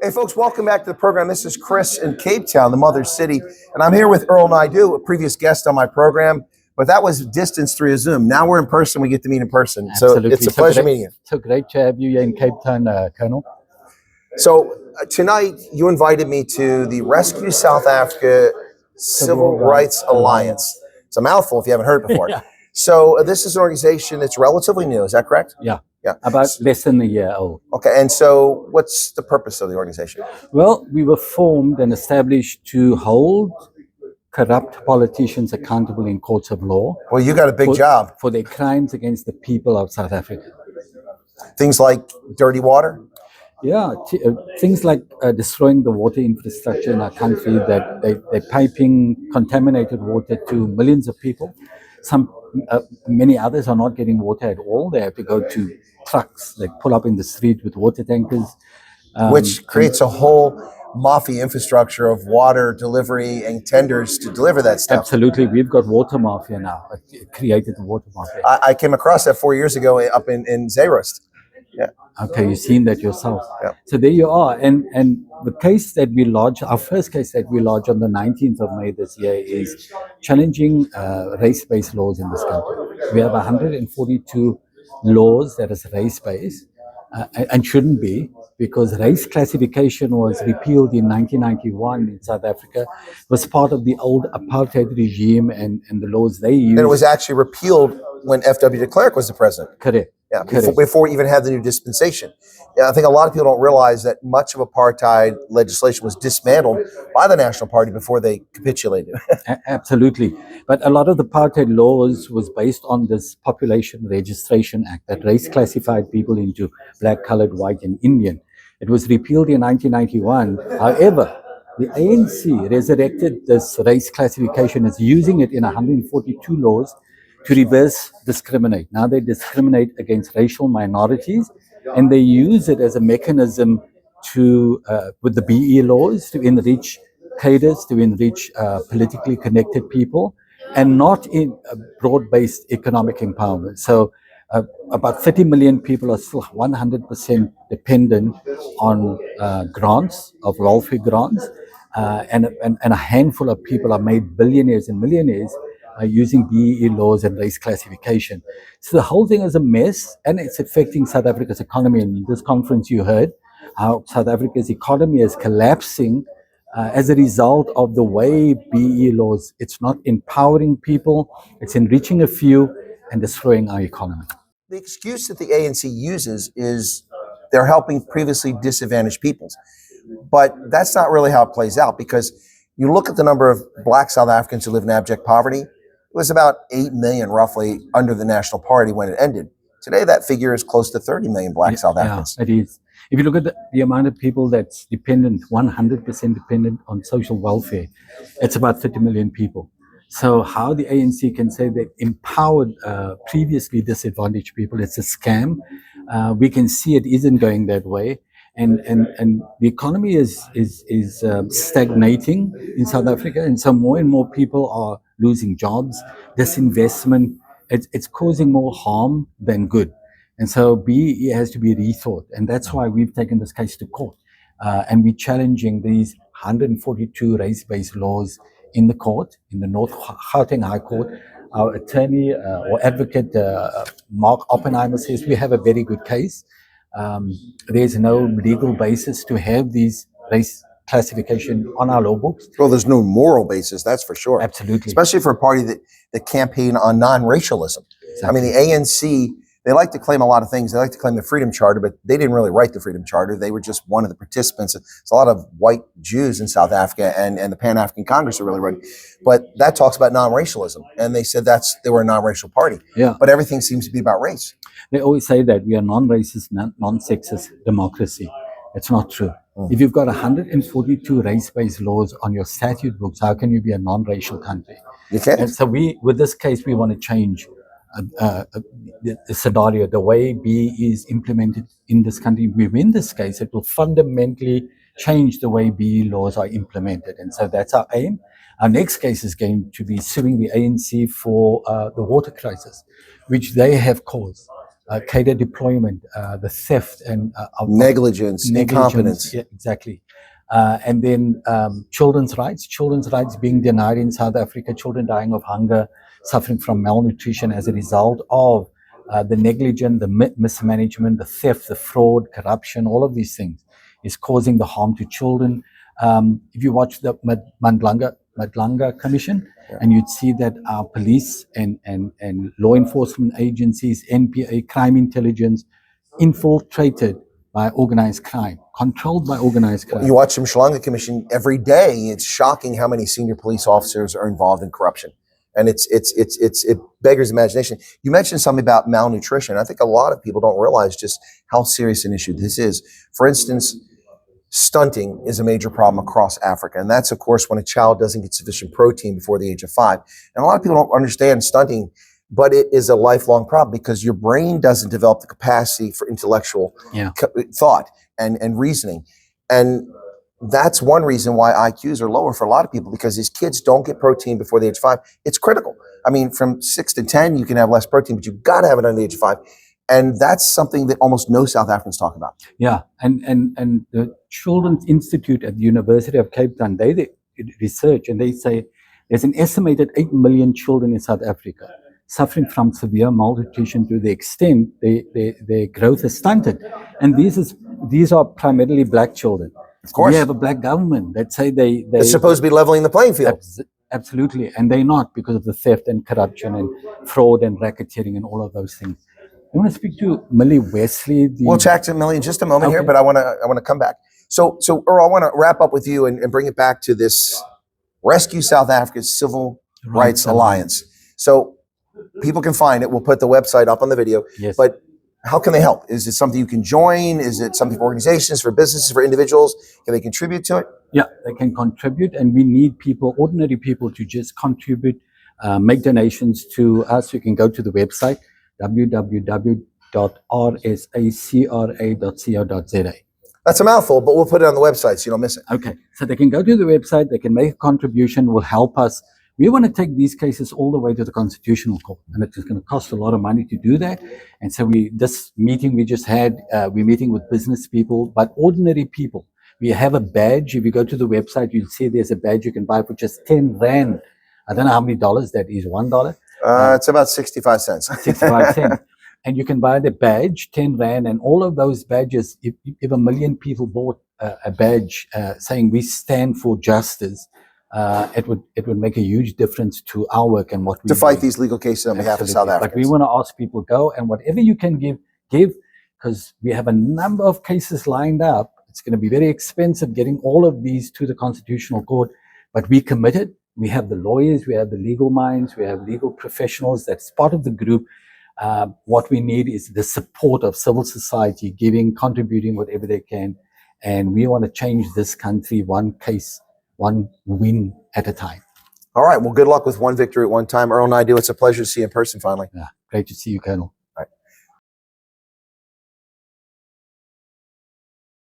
Hey, folks, welcome back to the program. This is Chris in Cape Town, the mother city, and I'm here with Earl Naidoo, a previous guest on my program, but that was distance through Zoom. Now we're in person. We get to meet in person. Absolutely. So it's a pleasure meeting you. So great to have you here in Cape Town, Colonel. So tonight you invited me to the Rescue South Africa Civil Rights Alliance. It's a mouthful if you haven't heard it before. Yeah. So this is an organization that's relatively new. Is that correct? Yeah. Yeah. About less than a year old. Okay. And so what's the purpose of the organization? Well, we were formed and established to hold corrupt politicians accountable in courts of law. Well, you got a big job. For their crimes against the people of South Africa. Things like dirty water? Yeah, things like destroying the water infrastructure in our country, that they're piping contaminated water to millions of people. Many others are not getting water at all. They have to go to trucks. They pull up in the street with water tankers. Which creates a whole mafia infrastructure of water delivery and tenders to deliver that stuff. Absolutely. We've got water mafia now. It created the water mafia. I came across that 4 years ago up in Zeerust. Yeah. Okay, you've seen that yourself. Yeah. So there you are. And the case that we lodged, our first case that we lodged on the 19th of May this year is challenging race-based laws in this country. We have 142 laws that is race-based and shouldn't be, because race classification was repealed in 1991 in South Africa. It was part of the old apartheid regime and the laws they used. And it was actually repealed when F.W. de Klerk was the president. Correct. Yeah, before we even had the new dispensation. Yeah, I think a lot of people don't realize that much of apartheid legislation was dismantled by the National Party before they capitulated. Absolutely. But a lot of the apartheid laws was based on this Population Registration Act that race classified people into black, colored, white, and Indian. It was repealed in 1991. However, the ANC resurrected this race classification as using it in 142 laws to reverse discriminate. Now they discriminate against racial minorities, and they use it as a mechanism to, with the BE laws, to enrich cadres, to enrich politically connected people, and not in broad-based economic empowerment. So about 30 million people are still 100% dependent on grants, of welfare grants, and a handful of people are made billionaires and millionaires using BEE laws and race classification. So the whole thing is a mess, and it's affecting South Africa's economy. And in this conference you heard how South Africa's economy is collapsing as a result of the way BEE laws, it's not empowering people, it's enriching a few and destroying our economy. The excuse that the ANC uses is they're helping previously disadvantaged peoples. But that's not really how it plays out, because you look at the number of black South Africans who live in abject poverty. It was about 8 million roughly under the National Party when it ended. Today, that figure is close to 30 million black South Africans. Yeah, it is. If you look at the amount of people that's dependent, 100% dependent on social welfare, it's about 30 million people. So how the ANC can say they empowered previously disadvantaged people, it's a scam. We can see it isn't going that way. And the economy is stagnating in South Africa, and so more and more people are losing jobs. Disinvestment, it's causing more harm than good, and so BEE has to be rethought, and that's why we've taken this case to court, and we're challenging these 142 race-based laws in the court, in the North Gauteng High Court. Our attorney or advocate, Mark Oppenheimer, says we have a very good case. There's no legal basis to have these race classification on our law books. Well, there's no moral basis, that's for sure. Absolutely. Especially for a party that campaign on non-racialism. Exactly. I mean, the ANC, they like to claim a lot of things. They like to claim the Freedom Charter, but they didn't really write the Freedom Charter. They were just one of the participants. There's a lot of white Jews in South Africa, and the Pan-African Congress are really running. But that talks about non-racialism, and they said they were a non-racial party. Yeah. But everything seems to be about race. They always say that we are non-racist, non-sexist democracy. It's not true. If you've got 142 race-based laws on your statute books, how can you be a non-racial country? You can't. And so with this case, we want to change the scenario, the way BEE is implemented in this country. If we win this case, it will fundamentally change the way BEE laws are implemented. And so that's our aim. Our next case is going to be suing the ANC for the water crisis, which they have caused. cadre deployment, the theft and of Negligence, incompetence. Yeah, exactly. And then children's rights being denied in South Africa, children dying of hunger, suffering from malnutrition as a result of the negligence, the mismanagement, the theft, the fraud, corruption, all of these things is causing the harm to children. If you watch the Madlanga Commission, and you'd see that our police and law enforcement agencies, NPA, crime intelligence, infiltrated by organized crime, controlled by organized crime. You watch the Madlanga Commission every day. It's shocking how many senior police officers are involved in corruption, and it beggars imagination. You mentioned something about malnutrition. I think a lot of people don't realize just how serious an issue this is. For instance, stunting is a major problem across Africa. And that's, of course, when a child doesn't get sufficient protein before the age of 5. And a lot of people don't understand stunting, but it is a lifelong problem because your brain doesn't develop the capacity for intellectual thought and reasoning. And that's one reason why IQs are lower for a lot of people, because these kids don't get protein before the age of 5. It's critical. I mean, from 6 to 10, you can have less protein, but you've got to have it under the age of 5. And that's something that almost no South Africans talk about. Yeah, and the Children's Institute at the University of Cape Town, they research and they say there's an estimated 8 million children in South Africa suffering from severe malnutrition to the extent their growth is stunted. And these are primarily black children. Of course. We have a black government that say they're supposed to be leveling the playing field. Absolutely, and they're not, because of the theft and corruption and fraud and racketeering and all of those things. I want to speak to Millie Wesley. We'll chat to Millie in just a moment here, but I want to come back. So Earl, I want to wrap up with you and bring it back to this Rescue South Africa's Civil Rights Alliance. So people can find it. We'll put the website up on the video. Yes. But how can they help? Is it something you can join? Is it something for organizations, for businesses, for individuals? Can they contribute to it? Yeah, they can contribute, and we need people, ordinary people, to just contribute, make donations to us. You can go to the website, www.rsacra.co.za. That's a mouthful, but we'll put it on the website so you don't miss it. Okay, so they can go to the website, they can make a contribution, will help us. We want to take these cases all the way to the Constitutional Court, and it's going to cost a lot of money to do that. And so this meeting we just had, we're meeting with business people, but ordinary people. We have a badge. If you go to the website, you'll see there's a badge you can buy for just 10 Rand. I don't know how many dollars that is, $1? It's about 65 cents. 65 cents. And you can buy the badge, 10 Rand, and all of those badges, if 1 million people bought a badge saying we stand for justice, it would make a huge difference to our work and what we to fight do. these legal cases on behalf of South Africans. But we want to ask people, go, and whatever you can give, because we have a number of cases lined up. It's going to be very expensive getting all of these to the Constitutional Court, but we committed. We have the lawyers, we have the legal minds, we have legal professionals. That's part of the group. What we need is the support of civil society, giving, contributing whatever they can. And we want to change this country one case, one win at a time. All right. Well, good luck with one victory at one time. Earl Naidoo, it's a pleasure to see you in person finally. Yeah, great to see you, Colonel.